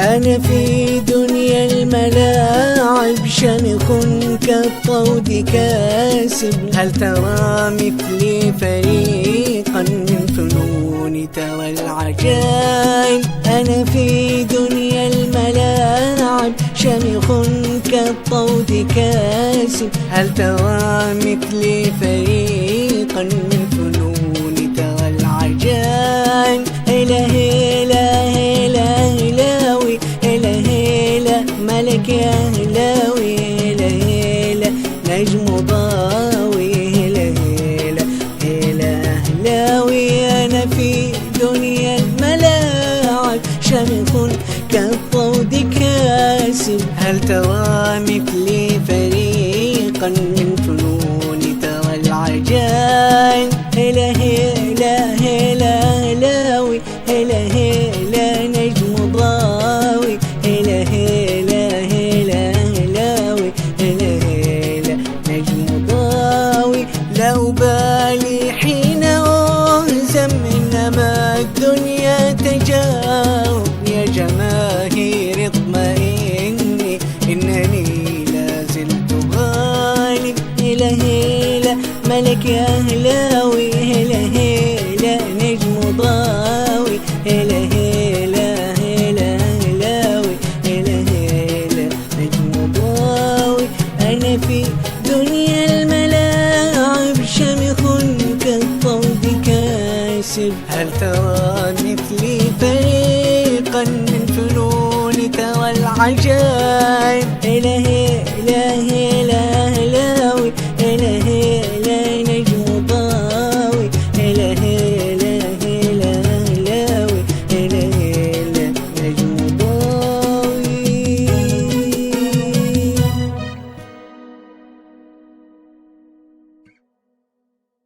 أنا في دنيا الملاعب شمخ كالطود كاسب. هل ترى مثلي فريقا من فنون ترى العجائب؟ أنا في دنيا الملاعب شمخ كالطود كاسب. هل ترى مثلي فريقا من فنون ترى العجائب؟ هلا هلا هلا هلاوي هلا هلا ملك يا هلاوي هلا هلا نجم ضاوي هلا هلا هلا هلاوي. أنا في دنيا الملاعب شمخ كالطود كاسب. هل ترى مثلي فريقا من فنون ترى العجائب؟ هلا هلا هلا هلاوي هلا هلا نجم ضاوي هلا هلا هلا هلاوي هلا هلا نجم ضاوي. لا أبالي حين أهزم إنما الدنيا